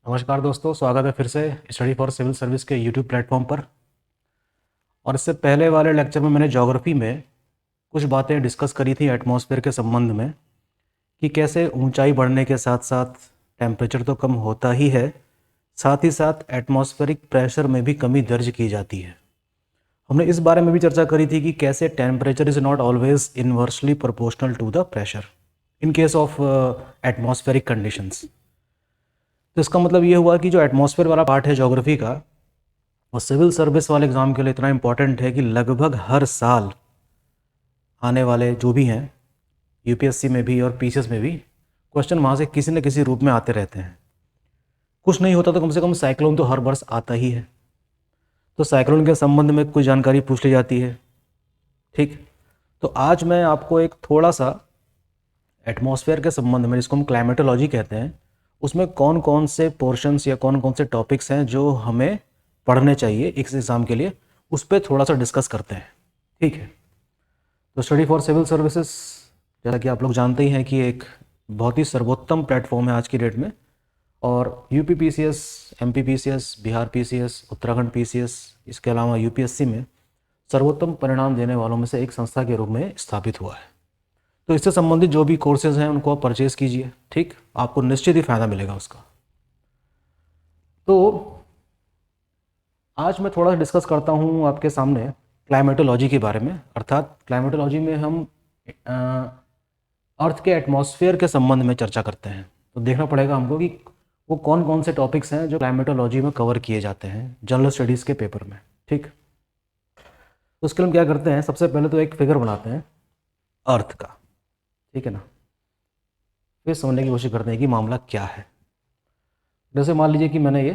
नमस्कार दोस्तों, स्वागत है फिर से स्टडी फॉर सिविल सर्विस के यूट्यूब प्लेटफॉर्म पर। और इससे पहले वाले लेक्चर में मैंने ज्योग्राफी में कुछ बातें डिस्कस करी थी एटमॉस्फेयर के संबंध में, कि कैसे ऊंचाई बढ़ने के साथ साथ टेम्परेचर तो कम होता ही है, साथ ही साथ एटमॉस्फेरिक प्रेशर में भी कमी दर्ज की जाती है। हमने इस बारे में भी चर्चा करी थी कि कैसे temperature is not always inversely proportional to the pressure in case of atmospheric conditions. तो इसका मतलब ये हुआ कि जो एटमॉस्फेयर वाला पार्ट है ज्योग्राफी का, वो सिविल सर्विस वाले एग्ज़ाम के लिए इतना इम्पॉर्टेंट है कि लगभग हर साल आने वाले जो भी हैं, यूपीएससी में भी और पीसीएस में भी, क्वेश्चन वहाँ से किसी न किसी रूप में आते रहते हैं। कुछ नहीं होता तो कम से कम साइक्लोन तो हर वर्ष आता ही है, तो साइक्लोन के संबंध में कुछ जानकारी पूछ ली जाती है। ठीक, तो आज मैं आपको एक थोड़ा सा एटमॉस्फेयर के संबंध में, जिसको हम क्लाइमेटोलॉजी कहते हैं, उसमें कौन कौन से पोर्शंस या कौन कौन से टॉपिक्स हैं जो हमें पढ़ने चाहिए इस एग्ज़ाम के लिए, उस पर थोड़ा सा डिस्कस करते हैं। ठीक है, तो स्टडी फॉर सिविल सर्विसेज, जैसा कि आप लोग जानते ही हैं कि एक बहुत ही सर्वोत्तम प्लेटफॉर्म है आज की डेट में। और UP PCS, MP PCS, Bihar PCS, Uttarakhand PCS, इसके अलावा यूपीएससी में सर्वोत्तम परिणाम देने वालों में से एक संस्था के रूप में स्थापित हुआ है। तो इससे संबंधित जो भी कोर्सेज हैं उनको आप परचेज़ कीजिए। ठीक, आपको निश्चित ही फ़ायदा मिलेगा उसका। तो आज मैं थोड़ा डिस्कस करता हूँ आपके सामने क्लाइमेटोलॉजी के बारे में। अर्थात क्लाइमेटोलॉजी में हम अर्थ के एटमॉस्फेयर के संबंध में चर्चा करते हैं। तो देखना पड़ेगा हमको कि वो कौन कौन से टॉपिक्स हैं जो क्लाइमेटोलॉजी में कवर किए जाते हैं जनरल स्टडीज़ के पेपर में। ठीक, तो उसके लिए हम क्या करते हैं, सबसे पहले तो एक फिगर बनाते हैं अर्थ का। ठीक है ना, फिर समझने की कोशिश करते हैं कि मामला क्या है। जैसे मान लीजिए कि मैंने ये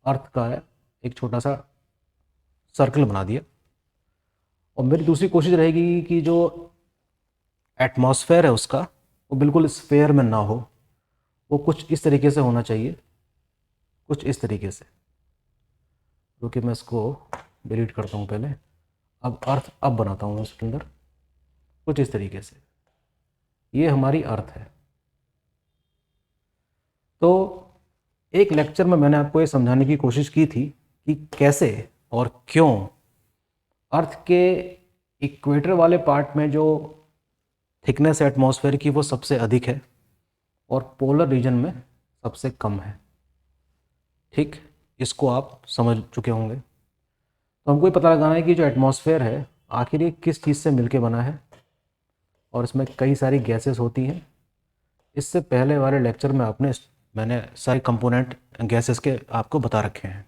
अर्थ का एक छोटा सा सर्कल बना दिया, और मेरी दूसरी कोशिश रहेगी कि जो एटमॉस्फेयर है उसका वो बिल्कुल स्फेयर में ना हो, वो कुछ इस तरीके से होना चाहिए, कुछ इस तरीके से। क्योंकि मैं इसको डिलीट करता हूँ पहले, अब अर्थ अब बनाता हूँ उसके अंदर कुछ इस तरीके से। ये हमारी अर्थ है। तो एक लेक्चर में मैंने आपको ये समझाने की कोशिश की थी कि कैसे और क्यों अर्थ के इक्वेटर वाले पार्ट में जो थिकनेस है एटमॉस्फेयर की वो सबसे अधिक है और पोलर रीजन में सबसे कम है। ठीक, इसको आप समझ चुके होंगे। तो हमको ये पता लगाना है कि जो एटमॉस्फेयर है आखिर ये किस चीज़ से मिलके बना है, और इसमें कई सारी गैसेस होती हैं। इससे पहले वाले लेक्चर में मैंने सारे कंपोनेंट गैसेस के आपको बता रखे हैं।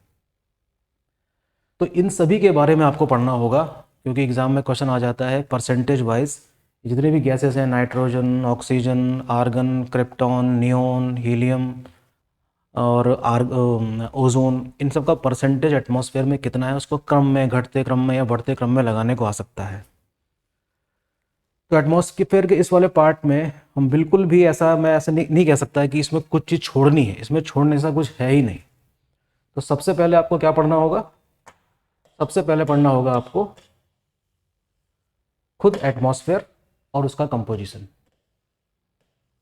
तो इन सभी के बारे में आपको पढ़ना होगा, क्योंकि एग्ज़ाम में क्वेश्चन आ जाता है परसेंटेज वाइज। जितने भी गैसेस हैं, nitrogen, oxygen, argon, krypton, neon, helium और ओजोन, इन सब का परसेंटेज एटमॉस्फेयर में कितना है, उसको क्रम में, घटते क्रम में या बढ़ते क्रम में लगाने को आ सकता है। तो एटमॉस्फेयर के इस वाले पार्ट में हम बिल्कुल भी मैं ऐसा नहीं कह सकता है कि इसमें कुछ चीज़ छोड़नी है, इसमें छोड़ने सा कुछ है ही नहीं। तो सबसे पहले आपको क्या पढ़ना होगा, सबसे पहले पढ़ना होगा आपको खुद एटमॉस्फेयर और उसका कंपोजिशन।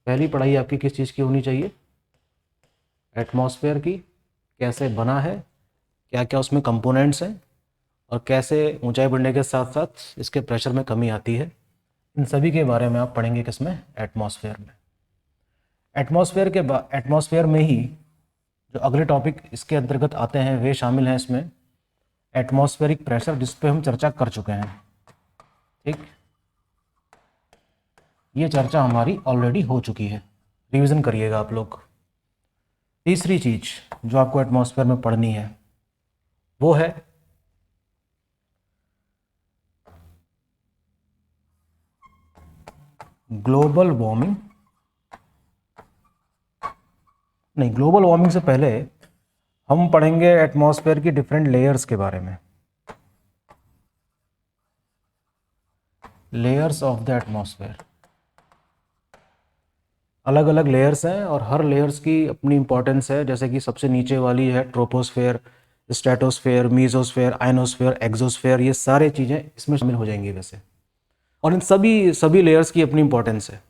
पहली पढ़ाई आपकी किस चीज़ की होनी चाहिए, एटमॉस्फेयर की, कैसे बना है, क्या क्या उसमें कंपोनेंट्स हैं, और कैसे ऊंचाई बढ़ने के साथ साथ इसके प्रेशर में कमी आती है। इन सभी के बारे में आप पढ़ेंगे किसमें, एटमॉस्फेयर में। एटमॉस्फेयर में ही जो अगले टॉपिक इसके अंतर्गत आते हैं वे शामिल हैं इसमें एटमॉस्फेरिक प्रेशर, जिस पे हम चर्चा कर चुके हैं। ठीक, ये चर्चा हमारी ऑलरेडी हो चुकी है, रिवीजन करिएगा आप लोग। तीसरी चीज जो आपको एटमॉस्फेयर में पढ़नी है वो है ग्लोबल वार्मिंग। नहीं, ग्लोबल वार्मिंग से पहले हम पढ़ेंगे एटमॉस्फेयर की डिफरेंट लेयर्स के बारे में। लेयर्स ऑफ द एटमॉस्फेयर, अलग अलग लेयर्स हैं और हर लेयर्स की अपनी इंपॉर्टेंस है। जैसे कि सबसे नीचे वाली है troposphere, stratosphere, mesosphere, ionosphere, exosphere, ये सारे चीज़ें इसमें शामिल हो जाएंगी वैसे। और इन सभी लेयर्स की अपनी इंपॉर्टेंस है,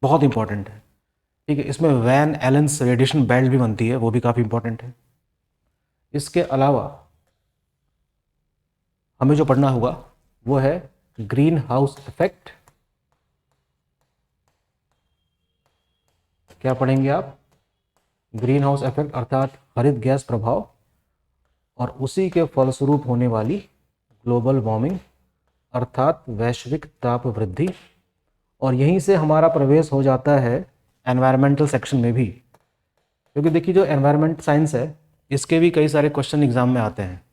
बहुत इंपॉर्टेंट है। ठीक है, इसमें वैन एलेंस रेडिएशन बेल्ट भी बनती है, वो भी काफ़ी इंपॉर्टेंट है। इसके अलावा हमें जो पढ़ना होगा वो है ग्रीन हाउस इफेक्ट। क्या पढ़ेंगे आप? ग्रीन हाउस इफेक्ट अर्थात हरित गैस प्रभाव और उसी के फलस्वरूप होने वाली ग्लोबल वार्मिंग अर्थात वैश्विक ताप वृद्धि। और यहीं से हमारा प्रवेश हो जाता है एनवायरमेंटल सेक्शन में भी, क्योंकि देखिए जो एनवायरमेंट साइंस है इसके भी कई सारे क्वेश्चन एग्जाम में आते हैं।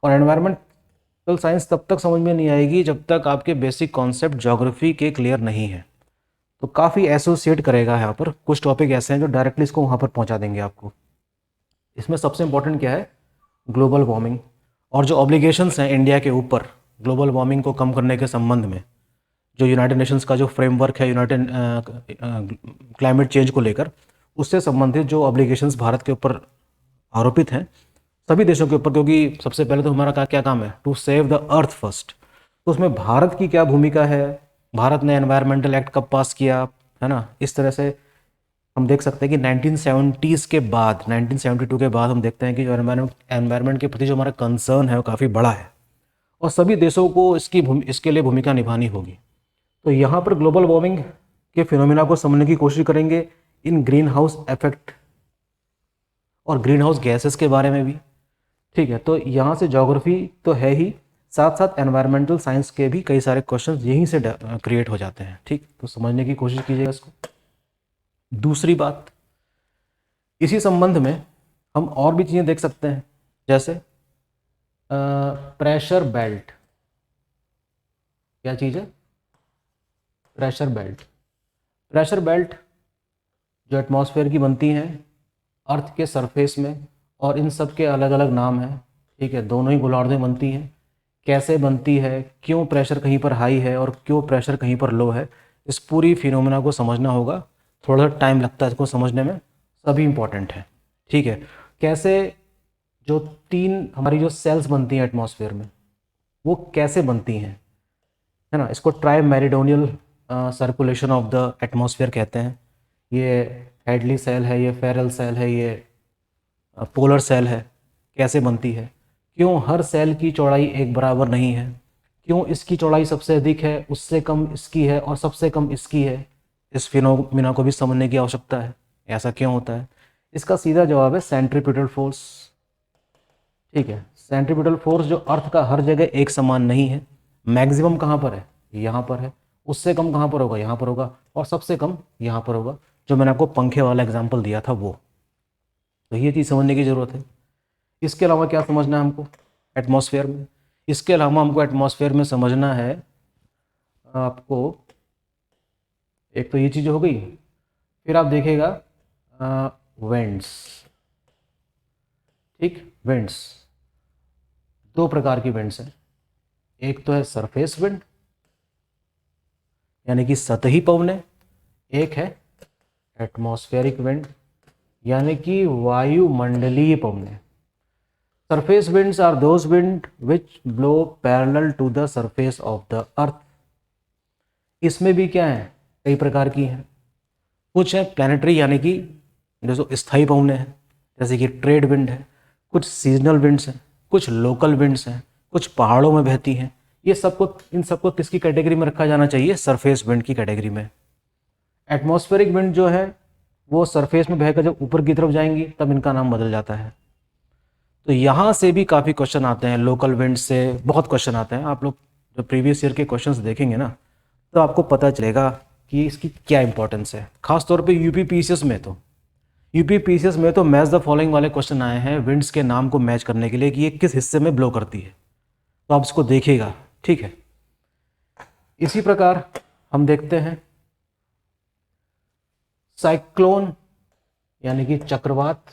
और एनवायरमेंटल साइंस तब तक समझ में नहीं आएगी जब तक आपके बेसिक कॉन्सेप्ट ज्योग्राफी के क्लियर नहीं है। तो काफ़ी एसोसिएट करेगा यहाँ पर, कुछ टॉपिक ऐसे हैं जो डायरेक्टली इसको वहाँ पर पहुँचा देंगे आपको। इसमें सबसे इंपॉर्टेंट क्या है? ग्लोबल वार्मिंग, और जो ऑब्लिगेशंस हैं इंडिया के ऊपर ग्लोबल वार्मिंग को कम करने के संबंध में, जो यूनाइटेड नेशंस का जो फ्रेमवर्क है यूनाइटेड क्लाइमेट चेंज को लेकर, उससे संबंधित जो ऑब्लिगेशंस भारत के ऊपर आरोपित हैं सभी देशों के ऊपर, क्योंकि सबसे पहले तो हमारा क्या काम है? To save the earth first. तो उसमें भारत की क्या भूमिका है, भारत ने एनवायरमेंटल एक्ट कब पास किया, है ना? इस तरह से हम देख सकते हैं कि 1970s के बाद, 1972 के बाद हम देखते हैं कि जो एनवायरमेंट के प्रति जो हमारा कंसर्न है वो काफ़ी बड़ा है और सभी देशों को इसके लिए भूमिका निभानी होगी। तो यहाँ पर ग्लोबल वार्मिंग के फिनोमिना को समझने की कोशिश करेंगे इन ग्रीन हाउस इफेक्ट और ग्रीन हाउस गैसेस के बारे में भी। ठीक है, तो यहाँ से ज्योग्राफी तो है ही, साथ साथ एनवायरमेंटल साइंस के भी कई सारे क्वेश्चंस यहीं से क्रिएट हो जाते हैं। ठीक, तो समझने की कोशिश कीजिएगा इसको। दूसरी बात, इसी संबंध में हम और भी चीज़ें देख सकते हैं, जैसे प्रेशर बेल्ट। क्या चीज़ है? Pressure belt. प्रेशर बेल्ट जो एटमॉस्फेयर की बनती हैं अर्थ के सरफेस में, और इन सब के अलग अलग नाम हैं। ठीक है, दोनों ही गोलार्धें बनती हैं। कैसे बनती है, क्यों प्रेशर कहीं पर हाई है और क्यों प्रेशर कहीं पर लो है, इस पूरी फिनोमेना को समझना होगा। थोड़ा सा टाइम लगता है इसको समझने में, सभी इंपॉर्टेंट है। ठीक है, कैसे जो तीन हमारी जो सेल्स बनती हैं एटमॉस्फेयर में वो कैसे बनती हैं, है ना? इसको try meridional circulation of the atmosphere कहते हैं। ये हेडली सेल है, ये फेरल सेल है, ये पोलर सेल है। कैसे बनती है, क्यों हर सेल की चौड़ाई एक बराबर नहीं है, क्यों इसकी चौड़ाई सबसे अधिक है, उससे कम इसकी है और सबसे कम इसकी है, इस फिनोमिना को भी समझने की आवश्यकता है। ऐसा क्यों होता है? इसका सीधा जवाब है सेंट्रीपिटल फोर्स। ठीक है, सेंट्रीपिटल फोर्स जो अर्थ का हर जगह एक समान नहीं है। मैक्सिमम कहाँ पर है? यहाँ पर है। उससे कम कहाँ पर होगा? यहाँ पर होगा। और सबसे कम यहाँ पर होगा, जो मैंने आपको पंखे वाला एग्जाम्पल दिया था वो। तो ये चीज़ समझने की ज़रूरत है। इसके अलावा क्या समझना है हमको एटमॉस्फेयर में? इसके अलावा हमको एटमॉस्फेयर में समझना है आपको, एक तो ये चीज़ हो गई, फिर आप देखिएगा विंड्स। ठीक, विंड्स दो प्रकार की विंड्स हैं। एक तो है सरफेस विंड यानी कि सतही पवनें, एक है एटमॉस्फेरिक विंड यानी कि वायुमंडलीय पवनें। Surface winds are those wind which blow parallel to the surface of the earth। इसमें भी क्या है? कई प्रकार की हैं। कुछ है प्लानिटरी यानी कि जो स्थायी पवनें हैं, जैसे कि ट्रेड विंड है। कुछ सीजनल विंड्स हैं, कुछ लोकल विंड्स हैं, कुछ पहाड़ों में बहती हैं। ये सबको, इन सबको किसकी कैटेगरी में रखा जाना चाहिए? सरफेस विंड की कैटेगरी में। एटमॉस्फेरिक विंड जो है वो सरफेस में बहकर जब ऊपर की तरफ जाएंगी तब इनका नाम बदल जाता है। तो यहाँ से भी काफ़ी क्वेश्चन आते हैं, लोकल विंड से बहुत क्वेश्चन आते हैं। आप लोग जब प्रीवियस ईयर के क्वेश्चंस देखेंगे ना तो आपको पता चलेगा कि इसकी क्या इंपॉर्टेंस है। खासतौर पे यूपी पीसीएस में तो मैच द फॉलोइंग वाले क्वेश्चन आए हैं विंड्स के नाम को मैच करने के लिए कि ये किस हिस्से में ब्लो करती है, तो आप इसको देखिएगा। ठीक है, इसी प्रकार हम देखते हैं साइक्लोन यानी कि चक्रवात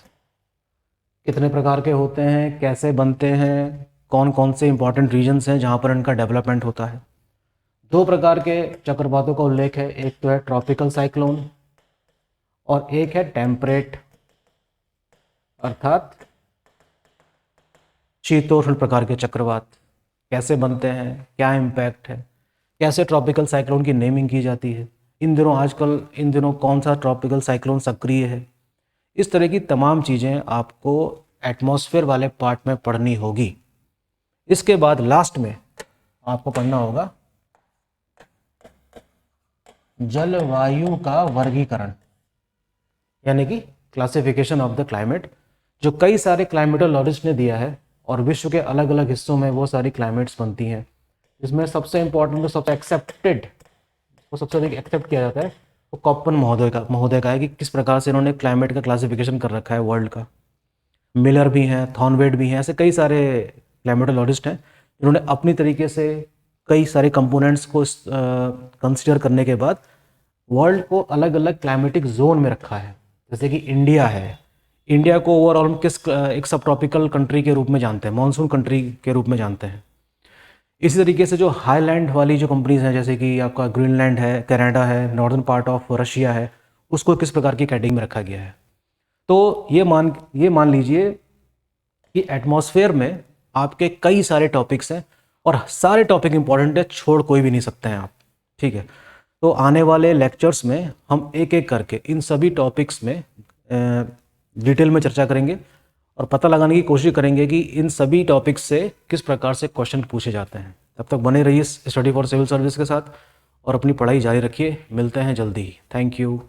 कितने प्रकार के होते हैं, कैसे बनते हैं, कौन कौन से इंपॉर्टेंट रीजन्स हैं जहाँ पर इनका डेवलपमेंट होता है। दो प्रकार के चक्रवातों का उल्लेख है, एक तो है ट्रॉपिकल साइक्लोन और एक है टेम्परेट अर्थात शीतोष्ण प्रकार के चक्रवात। कैसे बनते हैं, क्या इम्पैक्ट है, कैसे ट्रॉपिकल साइक्लोन की नेमिंग की जाती है, इन दिनों कौन सा ट्रॉपिकल साइक्लोन सक्रिय है। इस तरह की तमाम चीज़ें आपको एटमॉस्फेयर वाले पार्ट में पढ़नी होगी। इसके बाद लास्ट में आपको पढ़ना होगा जलवायु का वर्गीकरण, यानी कि क्लासिफिकेशन ऑफ द क्लाइमेट, जो कई सारे क्लाइमेटोलॉजिस्ट ने दिया है और विश्व के अलग अलग हिस्सों में वो सारी क्लाइमेट्स बनती हैं। इसमें सबसे इंपॉर्टेंट और सबसे एक्सेप्टेड, वो सबसे अधिक एक्सेप्ट किया जाता है वो कॉपन महोदय का है कि किस प्रकार से इन्होंने क्लाइमेट का क्लासिफिकेशन कर रखा है वर्ल्ड का। मिलर भी हैं, थॉर्नवेट भी हैं, ऐसे कई सारे क्लाइमेटोलॉजिस्ट हैं जिन्होंने अपनी तरीके से कई सारे कंपोनेंट्स को कंसिडर करने के बाद वर्ल्ड को अलग अलग क्लाइमेटिक जोन में रखा है। जैसे कि इंडिया है, इंडिया को ओवरऑल किस एक सब ट्रॉपिकल कंट्री के रूप में जानते हैं, मानसून कंट्री के रूप में जानते हैं। इसी तरीके से जो हाईलैंड वाली जो कंपनीज हैं, जैसे कि आपका ग्रीनलैंड है, कनाडा है, नॉर्दर्न पार्ट ऑफ रशिया है, उसको किस प्रकार की कैटेगरी में रखा गया है। तो ये मान लीजिए कि एटमॉस्फेयर में आपके कई सारे टॉपिक्स हैं और सारे टॉपिक इंपॉर्टेंट है, छोड़ कोई भी नहीं सकते हैं आप, ठीक है। तो आने वाले लेक्चर्स में हम एक एक करके इन सभी टॉपिक्स में डिटेल में चर्चा करेंगे और पता लगाने की कोशिश करेंगे कि इन सभी टॉपिक्स से किस प्रकार से क्वेश्चन पूछे जाते हैं। तब तक बने रहिए स्टडी फॉर सिविल सर्विस के साथ और अपनी पढ़ाई जारी रखिए। मिलते हैं जल्दी ही। Thank you.